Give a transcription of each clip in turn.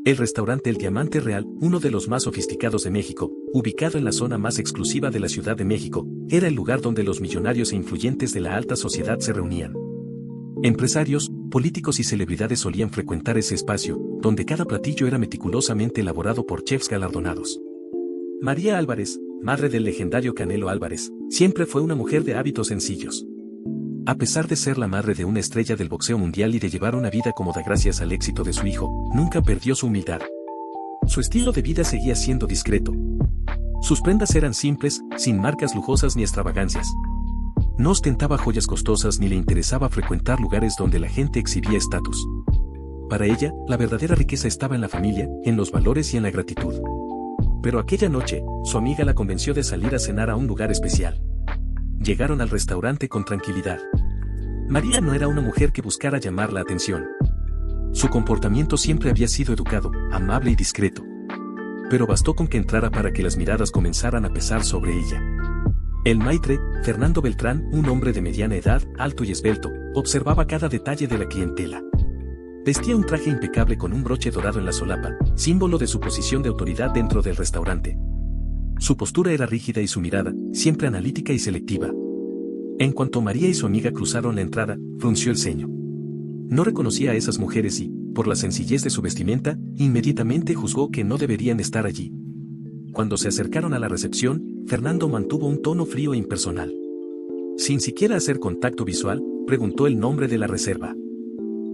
El restaurante El Diamante Real, uno de los más sofisticados de México, ubicado en la zona más exclusiva de la Ciudad de México, era el lugar donde los millonarios e influyentes de la alta sociedad se reunían. Empresarios, políticos y celebridades solían frecuentar ese espacio, donde cada platillo era meticulosamente elaborado por chefs galardonados. María Álvarez, madre del legendario Canelo Álvarez, siempre fue una mujer de hábitos sencillos. A pesar de ser la madre de una estrella del boxeo mundial y de llevar una vida cómoda gracias al éxito de su hijo, nunca perdió su humildad. Su estilo de vida seguía siendo discreto. Sus prendas eran simples, sin marcas lujosas ni extravagancias. No ostentaba joyas costosas ni le interesaba frecuentar lugares donde la gente exhibía estatus. Para ella, la verdadera riqueza estaba en la familia, en los valores y en la gratitud. Pero aquella noche, su amiga la convenció de salir a cenar a un lugar especial. Llegaron al restaurante con tranquilidad. María no era una mujer que buscara llamar la atención. Su comportamiento siempre había sido educado, amable y discreto. Pero bastó con que entrara para que las miradas comenzaran a pesar sobre ella. El maitre, Fernando Beltrán, un hombre de mediana edad, alto y esbelto, observaba cada detalle de la clientela. Vestía un traje impecable con un broche dorado en la solapa, símbolo de su posición de autoridad dentro del restaurante. Su postura era rígida y su mirada, siempre analítica y selectiva. En cuanto María y su amiga cruzaron la entrada, frunció el ceño. No reconocía a esas mujeres y, por la sencillez de su vestimenta, inmediatamente juzgó que no deberían estar allí. Cuando se acercaron a la recepción, Fernando mantuvo un tono frío e impersonal. Sin siquiera hacer contacto visual, preguntó el nombre de la reserva.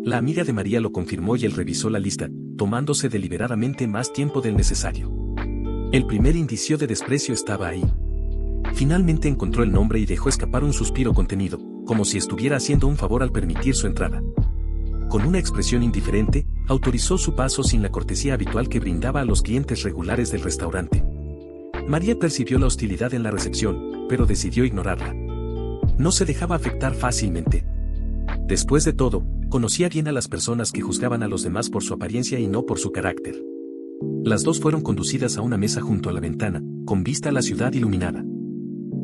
La amiga de María lo confirmó y él revisó la lista, tomándose deliberadamente más tiempo del necesario. El primer indicio de desprecio estaba ahí. Finalmente encontró el nombre y dejó escapar un suspiro contenido, como si estuviera haciendo un favor al permitir su entrada. Con una expresión indiferente, autorizó su paso sin la cortesía habitual que brindaba a los clientes regulares del restaurante. María percibió la hostilidad en la recepción, pero decidió ignorarla. No se dejaba afectar fácilmente. Después de todo, conocía bien a las personas que juzgaban a los demás por su apariencia y no por su carácter. Las dos fueron conducidas a una mesa junto a la ventana, con vista a la ciudad iluminada.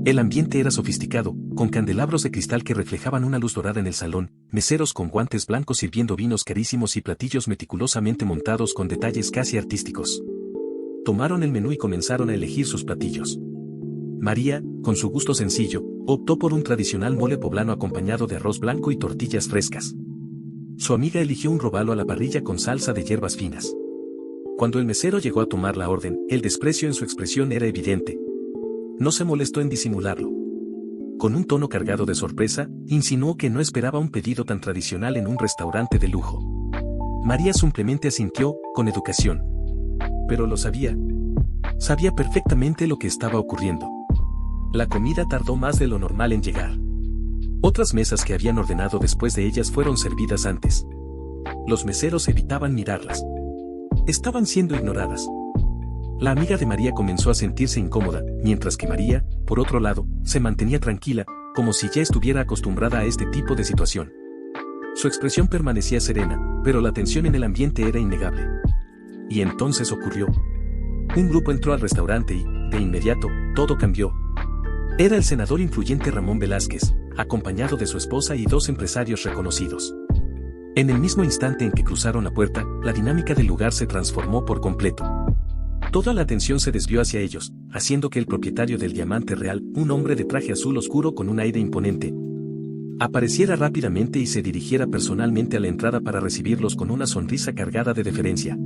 El ambiente era sofisticado, con candelabros de cristal que reflejaban una luz dorada en el salón, meseros con guantes blancos sirviendo vinos carísimos y platillos meticulosamente montados con detalles casi artísticos. Tomaron el menú y comenzaron a elegir sus platillos. María, con su gusto sencillo, optó por un tradicional mole poblano acompañado de arroz blanco y tortillas frescas. Su amiga eligió un robalo a la parrilla con salsa de hierbas finas. Cuando el mesero llegó a tomar la orden, el desprecio en su expresión era evidente. No se molestó en disimularlo. Con un tono cargado de sorpresa, insinuó que no esperaba un pedido tan tradicional en un restaurante de lujo. María simplemente asintió, con educación. Pero lo sabía. Sabía perfectamente lo que estaba ocurriendo. La comida tardó más de lo normal en llegar. Otras mesas que habían ordenado después de ellas fueron servidas antes. Los meseros evitaban mirarlas. Estaban siendo ignoradas. La amiga de María comenzó a sentirse incómoda, mientras que María, por otro lado, se mantenía tranquila, como si ya estuviera acostumbrada a este tipo de situación. Su expresión permanecía serena, pero la tensión en el ambiente era innegable. Y entonces ocurrió. Un grupo entró al restaurante y, de inmediato, todo cambió. Era el senador influyente Ramón Velázquez, acompañado de su esposa y dos empresarios reconocidos. En el mismo instante en que cruzaron la puerta, la dinámica del lugar se transformó por completo. Toda la atención se desvió hacia ellos, haciendo que el propietario del Diamante Real, un hombre de traje azul oscuro con un aire imponente, apareciera rápidamente y se dirigiera personalmente a la entrada para recibirlos con una sonrisa cargada de deferencia.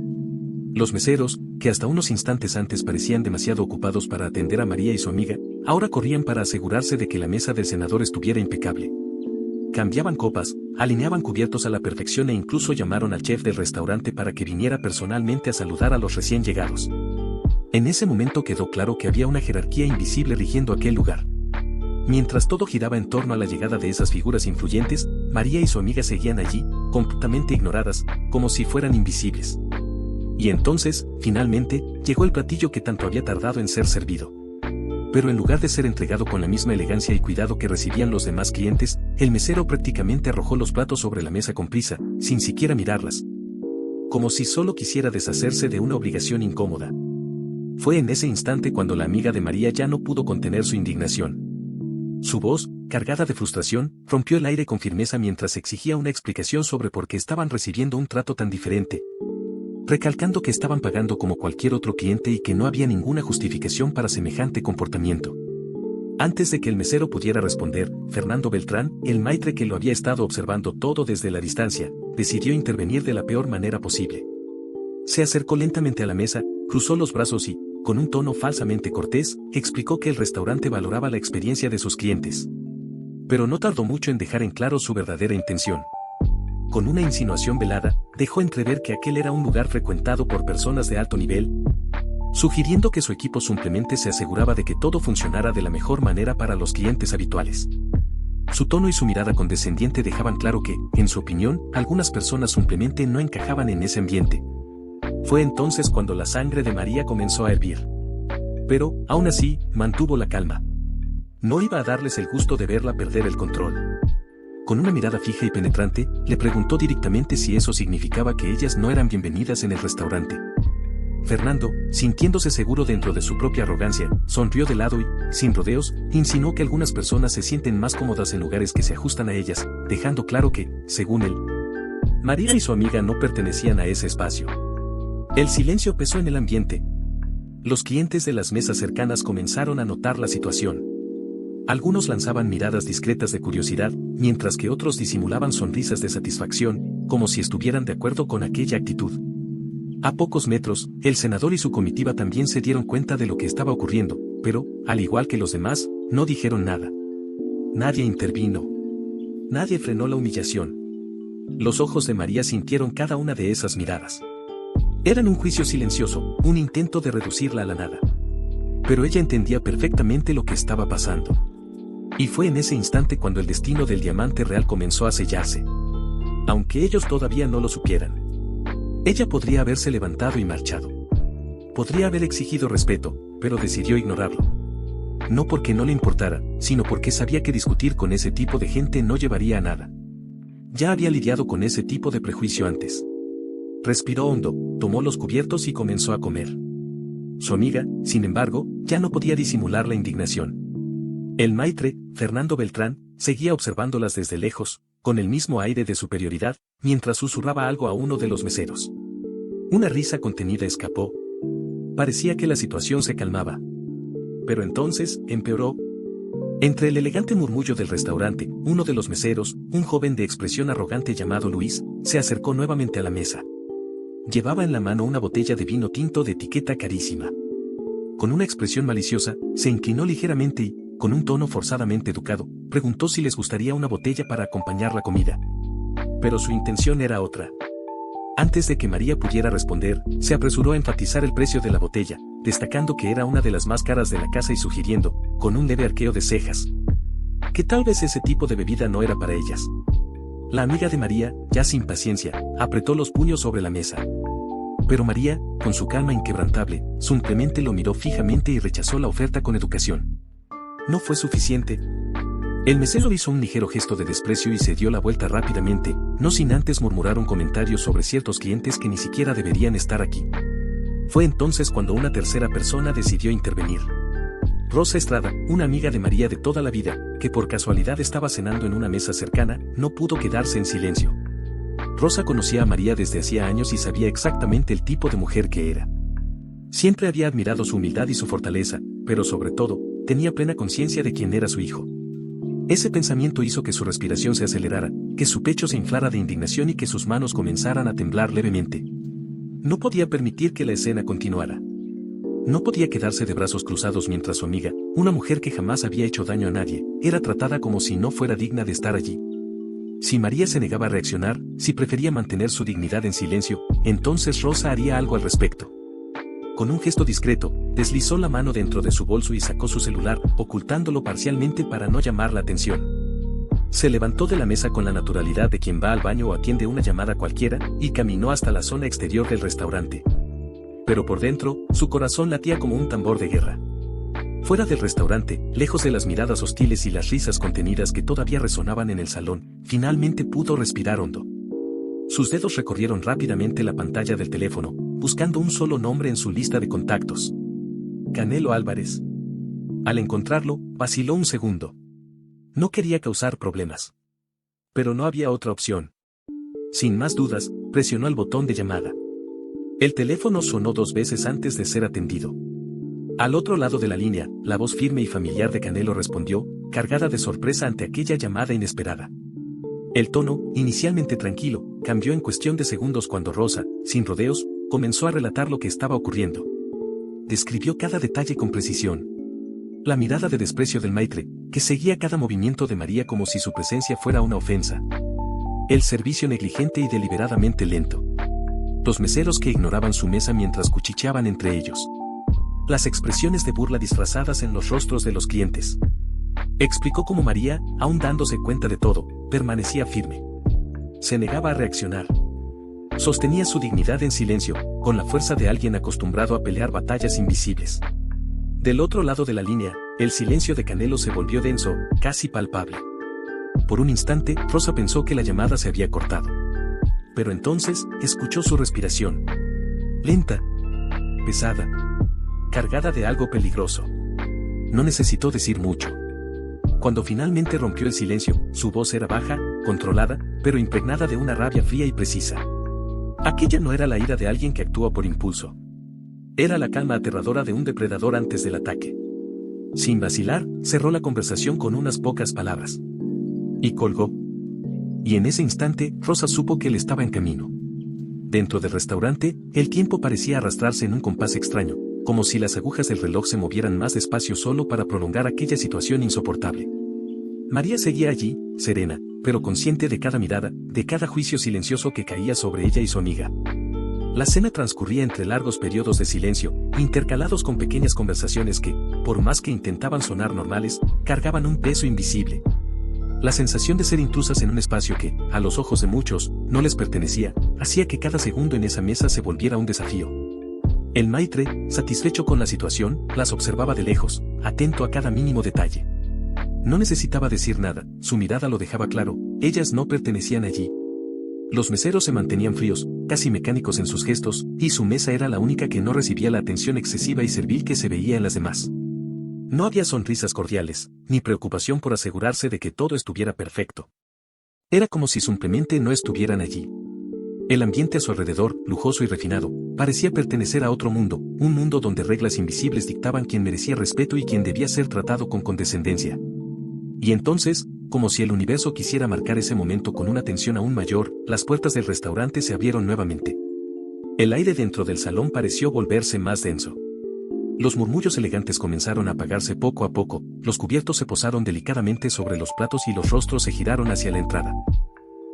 Los meseros, que hasta unos instantes antes parecían demasiado ocupados para atender a María y su amiga, ahora corrían para asegurarse de que la mesa del senador estuviera impecable. Cambiaban copas, alineaban cubiertos a la perfección e incluso llamaron al chef del restaurante para que viniera personalmente a saludar a los recién llegados. En ese momento quedó claro que había una jerarquía invisible rigiendo aquel lugar. Mientras todo giraba en torno a la llegada de esas figuras influyentes, María y su amiga seguían allí, completamente ignoradas, como si fueran invisibles. Y entonces, finalmente, llegó el platillo que tanto había tardado en ser servido. Pero en lugar de ser entregado con la misma elegancia y cuidado que recibían los demás clientes, el mesero prácticamente arrojó los platos sobre la mesa con prisa, sin siquiera mirarlas. Como si solo quisiera deshacerse de una obligación incómoda. Fue en ese instante cuando la amiga de María ya no pudo contener su indignación. Su voz, cargada de frustración, rompió el aire con firmeza mientras exigía una explicación sobre por qué estaban recibiendo un trato tan diferente. recalcando que estaban pagando como cualquier otro cliente y que no había ninguna justificación para semejante comportamiento. Antes de que el mesero pudiera responder, Fernando Beltrán, el maitre que lo había estado observando todo desde la distancia, decidió intervenir de la peor manera posible. Se acercó lentamente a la mesa, cruzó los brazos y, con un tono falsamente cortés, explicó que el restaurante valoraba la experiencia de sus clientes. Pero no tardó mucho en dejar en claro su verdadera intención. Con una insinuación velada, dejó entrever que aquel era un lugar frecuentado por personas de alto nivel, sugiriendo que su equipo simplemente se aseguraba de que todo funcionara de la mejor manera para los clientes habituales. Su tono y su mirada condescendiente dejaban claro que, en su opinión, algunas personas simplemente no encajaban en ese ambiente. Fue entonces cuando la sangre de María comenzó a hervir. Pero, aún así, mantuvo la calma. No iba a darles el gusto de verla perder el control. Con una mirada fija y penetrante, le preguntó directamente si eso significaba que ellas no eran bienvenidas en el restaurante. Fernando, sintiéndose seguro dentro de su propia arrogancia, sonrió de lado y, sin rodeos, insinuó que algunas personas se sienten más cómodas en lugares que se ajustan a ellas, dejando claro que, según él, María y su amiga no pertenecían a ese espacio. El silencio pesó en el ambiente. Los clientes de las mesas cercanas comenzaron a notar la situación. Algunos lanzaban miradas discretas de curiosidad, mientras que otros disimulaban sonrisas de satisfacción, como si estuvieran de acuerdo con aquella actitud. A pocos metros, el senador y su comitiva también se dieron cuenta de lo que estaba ocurriendo, pero, al igual que los demás, no dijeron nada. Nadie intervino. Nadie frenó la humillación. Los ojos de María sintieron cada una de esas miradas. Eran un juicio silencioso, un intento de reducirla a la nada. Pero ella entendía perfectamente lo que estaba pasando. Y fue en ese instante cuando el destino del diamante real comenzó a sellarse. Aunque ellos todavía no lo supieran. Ella podría haberse levantado y marchado. Podría haber exigido respeto, pero decidió ignorarlo. No porque no le importara, sino porque sabía que discutir con ese tipo de gente no llevaría a nada. Ya había lidiado con ese tipo de prejuicio antes. Respiró hondo, tomó los cubiertos y comenzó a comer. Su amiga, sin embargo, ya no podía disimular la indignación. El maitre, Fernando Beltrán, seguía observándolas desde lejos, con el mismo aire de superioridad, mientras susurraba algo a uno de los meseros. Una risa contenida escapó. Parecía que la situación se calmaba. Pero entonces, empeoró. Entre el elegante murmullo del restaurante, uno de los meseros, un joven de expresión arrogante llamado Luis, se acercó nuevamente a la mesa. Llevaba en la mano una botella de vino tinto de etiqueta carísima. Con una expresión maliciosa, se inclinó ligeramente y, con un tono forzadamente educado, preguntó si les gustaría una botella para acompañar la comida. Pero su intención era otra. Antes de que María pudiera responder, se apresuró a enfatizar el precio de la botella, destacando que era una de las más caras de la casa y sugiriendo, con un leve arqueo de cejas, que tal vez ese tipo de bebida no era para ellas. La amiga de María, ya sin paciencia, apretó los puños sobre la mesa. Pero María, con su calma inquebrantable, simplemente lo miró fijamente y rechazó la oferta con educación. No fue suficiente. El mesero hizo un ligero gesto de desprecio y se dio la vuelta rápidamente, no sin antes murmurar un comentario sobre ciertos clientes que ni siquiera deberían estar aquí. Fue entonces cuando una tercera persona decidió intervenir. Rosa Estrada, una amiga de María de toda la vida, que por casualidad estaba cenando en una mesa cercana, no pudo quedarse en silencio. Rosa conocía a María desde hacía años y sabía exactamente el tipo de mujer que era. Siempre había admirado su humildad y su fortaleza, pero sobre todo, tenía plena conciencia de quién era su hijo. Ese pensamiento hizo que su respiración se acelerara, que su pecho se inflara de indignación y que sus manos comenzaran a temblar levemente. No podía permitir que la escena continuara. No podía quedarse de brazos cruzados mientras su amiga, una mujer que jamás había hecho daño a nadie, era tratada como si no fuera digna de estar allí. Si María se negaba a reaccionar, si prefería mantener su dignidad en silencio, entonces Rosa haría algo al respecto. Con un gesto discreto, deslizó la mano dentro de su bolso y sacó su celular, ocultándolo parcialmente para no llamar la atención. Se levantó de la mesa con la naturalidad de quien va al baño o atiende una llamada cualquiera, y caminó hasta la zona exterior del restaurante. Pero por dentro, su corazón latía como un tambor de guerra. Fuera del restaurante, lejos de las miradas hostiles y las risas contenidas que todavía resonaban en el salón, finalmente pudo respirar hondo. Sus dedos recorrieron rápidamente la pantalla del teléfono, buscando un solo nombre en su lista de contactos. Canelo Álvarez. Al encontrarlo, vaciló un segundo. No quería causar problemas. Pero no había otra opción. Sin más dudas, presionó el botón de llamada. El teléfono sonó 2 veces antes de ser atendido. Al otro lado de la línea, la voz firme y familiar de Canelo respondió, cargada de sorpresa ante aquella llamada inesperada. El tono, inicialmente tranquilo, cambió en cuestión de segundos cuando Rosa, sin rodeos, comenzó a relatar lo que estaba ocurriendo. Describió cada detalle con precisión. La mirada de desprecio del maitre, que seguía cada movimiento de María como si su presencia fuera una ofensa. El servicio negligente y deliberadamente lento. Los meseros que ignoraban su mesa mientras cuchicheaban entre ellos. Las expresiones de burla disfrazadas en los rostros de los clientes. Explicó cómo María, aún dándose cuenta de todo, permanecía firme. Se negaba a reaccionar. Sostenía su dignidad en silencio, con la fuerza de alguien acostumbrado a pelear batallas invisibles. Del otro lado de la línea, el silencio de Canelo se volvió denso, casi palpable. Por un instante, Rosa pensó que la llamada se había cortado. Pero entonces, escuchó su respiración. Lenta. Pesada. Cargada de algo peligroso. No necesitó decir mucho. Cuando finalmente rompió el silencio, su voz era baja, controlada, pero impregnada de una rabia fría y precisa. Aquella no era la ira de alguien que actúa por impulso. Era la calma aterradora de un depredador antes del ataque. Sin vacilar, cerró la conversación con unas pocas palabras. Y colgó. Y en ese instante, Rosa supo que él estaba en camino. Dentro del restaurante, el tiempo parecía arrastrarse en un compás extraño, como si las agujas del reloj se movieran más despacio solo para prolongar aquella situación insoportable. María seguía allí, serena, pero consciente de cada mirada, de cada juicio silencioso que caía sobre ella y su amiga. La cena transcurría entre largos periodos de silencio, intercalados con pequeñas conversaciones que, por más que intentaban sonar normales, cargaban un peso invisible. La sensación de ser intrusas en un espacio que, a los ojos de muchos, no les pertenecía, hacía que cada segundo en esa mesa se volviera un desafío. El maitre, satisfecho con la situación, las observaba de lejos, atento a cada mínimo detalle. No necesitaba decir nada, su mirada lo dejaba claro, ellas no pertenecían allí. Los meseros se mantenían fríos, casi mecánicos en sus gestos, y su mesa era la única que no recibía la atención excesiva y servil que se veía en las demás. No había sonrisas cordiales, ni preocupación por asegurarse de que todo estuviera perfecto. Era como si simplemente no estuvieran allí. El ambiente a su alrededor, lujoso y refinado, parecía pertenecer a otro mundo, un mundo donde reglas invisibles dictaban quién merecía respeto y quién debía ser tratado con condescendencia. Y entonces, como si el universo quisiera marcar ese momento con una tensión aún mayor, las puertas del restaurante se abrieron nuevamente. El aire dentro del salón pareció volverse más denso. Los murmullos elegantes comenzaron a apagarse poco a poco, los cubiertos se posaron delicadamente sobre los platos y los rostros se giraron hacia la entrada.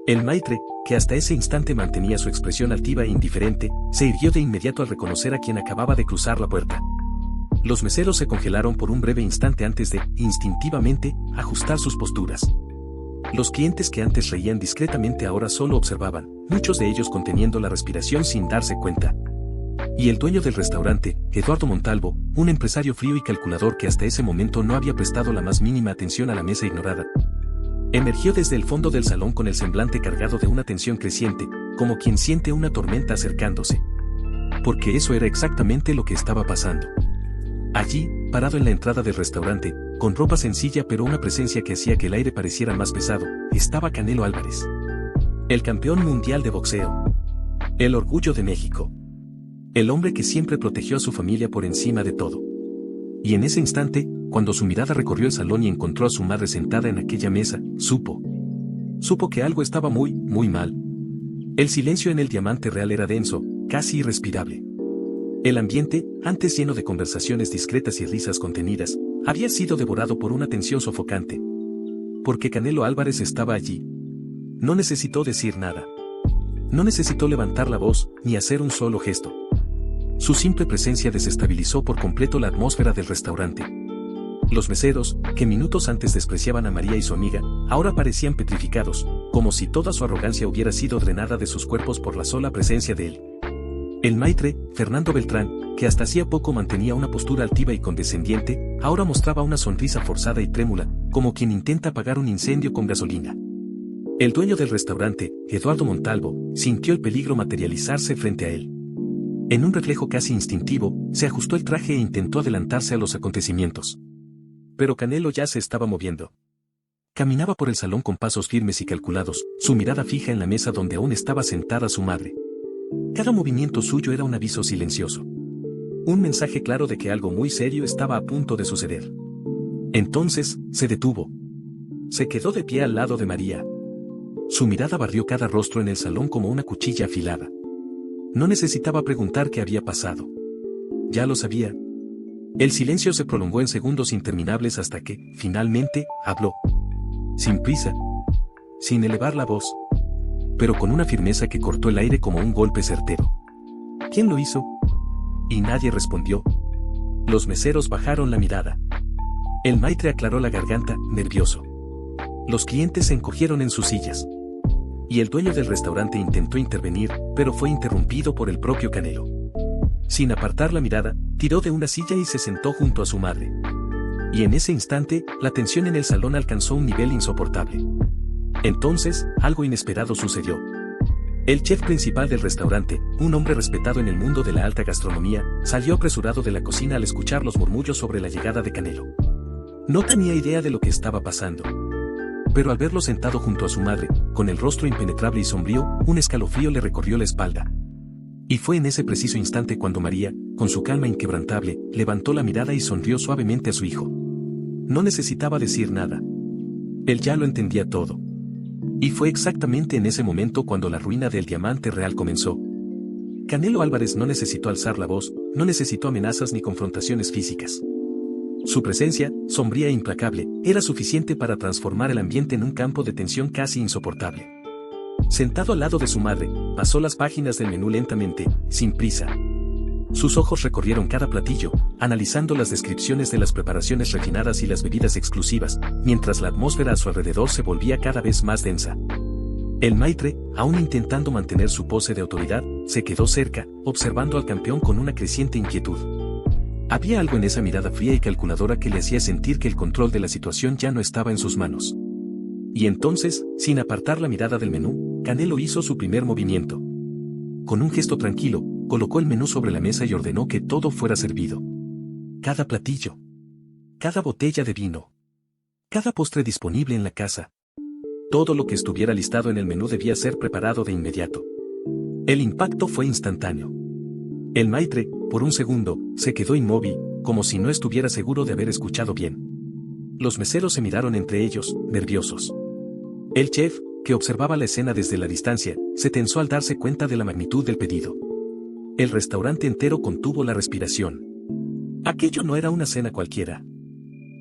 El maitre, que hasta ese instante mantenía su expresión altiva e indiferente, se irguió de inmediato al reconocer a quien acababa de cruzar la puerta. Los meseros se congelaron por un breve instante antes de, instintivamente, ajustar sus posturas. Los clientes que antes reían discretamente ahora solo observaban, muchos de ellos conteniendo la respiración sin darse cuenta. Y el dueño del restaurante, Eduardo Montalvo, un empresario frío y calculador que hasta ese momento no había prestado la más mínima atención a la mesa ignorada, emergió desde el fondo del salón con el semblante cargado de una tensión creciente, como quien siente una tormenta acercándose. Porque eso era exactamente lo que estaba pasando. Allí, parado en la entrada del restaurante, con ropa sencilla pero una presencia que hacía que el aire pareciera más pesado, estaba Canelo Álvarez. El campeón mundial de boxeo. El orgullo de México. El hombre que siempre protegió a su familia por encima de todo. Y en ese instante, cuando su mirada recorrió el salón y encontró a su madre sentada en aquella mesa, supo que algo estaba muy, muy mal. El silencio en el Diamante Real era denso, casi irrespirable. El ambiente, antes lleno de conversaciones discretas y risas contenidas, había sido devorado por una tensión sofocante. Porque Canelo Álvarez estaba allí. No necesitó decir nada. No necesitó levantar la voz, ni hacer un solo gesto. Su simple presencia desestabilizó por completo la atmósfera del restaurante. Los meseros, que minutos antes despreciaban a María y su amiga, ahora parecían petrificados, como si toda su arrogancia hubiera sido drenada de sus cuerpos por la sola presencia de él. El maitre, Fernando Beltrán, que hasta hacía poco mantenía una postura altiva y condescendiente, ahora mostraba una sonrisa forzada y trémula, como quien intenta apagar un incendio con gasolina. El dueño del restaurante, Eduardo Montalvo, sintió el peligro materializarse frente a él. En un reflejo casi instintivo, se ajustó el traje e intentó adelantarse a los acontecimientos. Pero Canelo ya se estaba moviendo. Caminaba por el salón con pasos firmes y calculados, su mirada fija en la mesa donde aún estaba sentada su madre. Cada movimiento suyo era un aviso silencioso. Un mensaje claro de que algo muy serio estaba a punto de suceder. Entonces, se detuvo. Se quedó de pie al lado de María. Su mirada barrió cada rostro en el salón como una cuchilla afilada. No necesitaba preguntar qué había pasado. Ya lo sabía. El silencio se prolongó en segundos interminables hasta que, finalmente, habló. Sin prisa. Sin elevar la voz. Pero con una firmeza que cortó el aire como un golpe certero. ¿Quién lo hizo? Y nadie respondió. Los meseros bajaron la mirada. El maitre aclaró la garganta, nervioso. Los clientes se encogieron en sus sillas. Y el dueño del restaurante intentó intervenir, pero fue interrumpido por el propio Canelo. Sin apartar la mirada, tiró de una silla y se sentó junto a su madre. Y en ese instante, la tensión en el salón alcanzó un nivel insoportable. Entonces, algo inesperado sucedió. El chef principal del restaurante, un hombre respetado en el mundo de la alta gastronomía, salió apresurado de la cocina al escuchar los murmullos sobre la llegada de Canelo. No tenía idea de lo que estaba pasando. Pero al verlo sentado junto a su madre, con el rostro impenetrable y sombrío, un escalofrío le recorrió la espalda. Y fue en ese preciso instante cuando María, con su calma inquebrantable, levantó la mirada y sonrió suavemente a su hijo. No necesitaba decir nada. Él ya lo entendía todo. Y fue exactamente en ese momento cuando la ruina del diamante real comenzó. Canelo Álvarez no necesitó alzar la voz, no necesitó amenazas ni confrontaciones físicas. Su presencia, sombría e implacable, era suficiente para transformar el ambiente en un campo de tensión casi insoportable. Sentado al lado de su madre, pasó las páginas del menú lentamente, sin prisa. Sus ojos recorrieron cada platillo, analizando las descripciones de las preparaciones refinadas y las bebidas exclusivas, mientras la atmósfera a su alrededor se volvía cada vez más densa. El maitre, aún intentando mantener su pose de autoridad, se quedó cerca, observando al campeón con una creciente inquietud. Había algo en esa mirada fría y calculadora que le hacía sentir que el control de la situación ya no estaba en sus manos. Y entonces, sin apartar la mirada del menú, Canelo hizo su primer movimiento. Con un gesto tranquilo, colocó el menú sobre la mesa y ordenó que todo fuera servido. Cada platillo. Cada botella de vino. Cada postre disponible en la casa. Todo lo que estuviera listado en el menú debía ser preparado de inmediato. El impacto fue instantáneo. El maitre, por un segundo, se quedó inmóvil, como si no estuviera seguro de haber escuchado bien. Los meseros se miraron entre ellos, nerviosos. El chef, que observaba la escena desde la distancia, se tensó al darse cuenta de la magnitud del pedido. El restaurante entero contuvo la respiración. Aquello no era una cena cualquiera.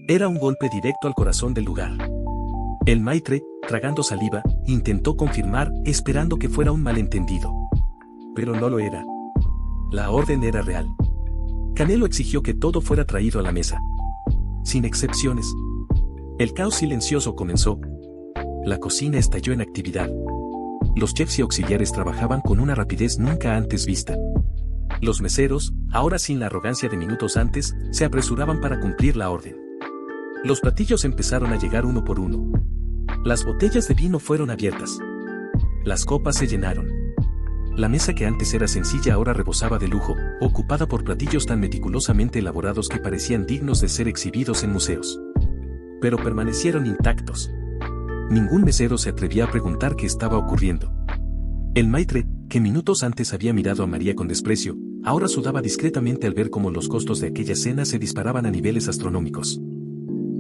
Era un golpe directo al corazón del lugar. El maitre, tragando saliva, intentó confirmar, esperando que fuera un malentendido. Pero no lo era. La orden era real. Canelo exigió que todo fuera traído a la mesa. Sin excepciones. El caos silencioso comenzó. La cocina estalló en actividad. Los chefs y auxiliares trabajaban con una rapidez nunca antes vista. Los meseros, ahora sin la arrogancia de minutos antes, se apresuraban para cumplir la orden. Los platillos empezaron a llegar uno por uno. Las botellas de vino fueron abiertas. Las copas se llenaron. La mesa que antes era sencilla ahora rebosaba de lujo, ocupada por platillos tan meticulosamente elaborados que parecían dignos de ser exhibidos en museos. Pero permanecieron intactos. Ningún mesero se atrevía a preguntar qué estaba ocurriendo. El maitre, que minutos antes había mirado a María con desprecio, ahora sudaba discretamente al ver cómo los costos de aquella cena se disparaban a niveles astronómicos.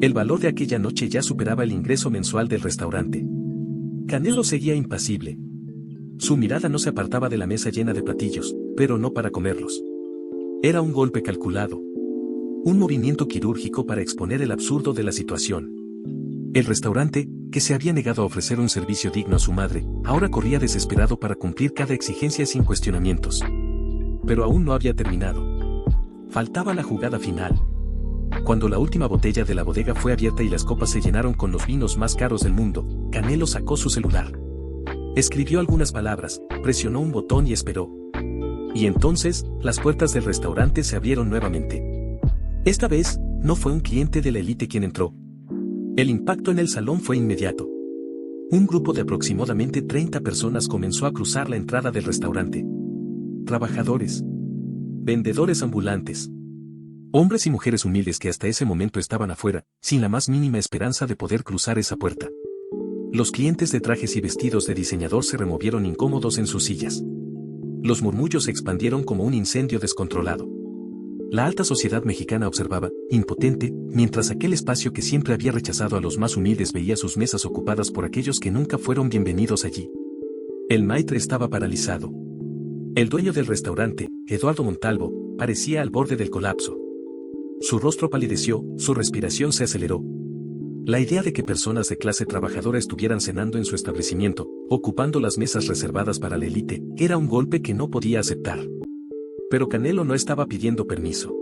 El valor de aquella noche ya superaba el ingreso mensual del restaurante. Canelo seguía impasible. Su mirada no se apartaba de la mesa llena de platillos, pero no para comerlos. Era un golpe calculado. Un movimiento quirúrgico para exponer el absurdo de la situación. El restaurante, que se había negado a ofrecer un servicio digno a su madre, ahora corría desesperado para cumplir cada exigencia sin cuestionamientos. Pero aún no había terminado. Faltaba la jugada final. Cuando la última botella de la bodega fue abierta y las copas se llenaron con los vinos más caros del mundo, Canelo sacó su celular. Escribió algunas palabras, presionó un botón y esperó. Y entonces, las puertas del restaurante se abrieron nuevamente. Esta vez, no fue un cliente de la élite quien entró. El impacto en el salón fue inmediato. Un grupo de aproximadamente 30 personas comenzó a cruzar la entrada del restaurante. Trabajadores. Vendedores ambulantes. Hombres y mujeres humildes que hasta ese momento estaban afuera, sin la más mínima esperanza de poder cruzar esa puerta. Los clientes de trajes y vestidos de diseñador se removieron incómodos en sus sillas. Los murmullos se expandieron como un incendio descontrolado. La alta sociedad mexicana observaba, impotente, mientras aquel espacio que siempre había rechazado a los más humildes veía sus mesas ocupadas por aquellos que nunca fueron bienvenidos allí. El Maitre estaba paralizado. El dueño del restaurante, Eduardo Montalvo, parecía al borde del colapso. Su rostro palideció, su respiración se aceleró. La idea de que personas de clase trabajadora estuvieran cenando en su establecimiento, ocupando las mesas reservadas para la élite, era un golpe que no podía aceptar. Pero Canelo no estaba pidiendo permiso.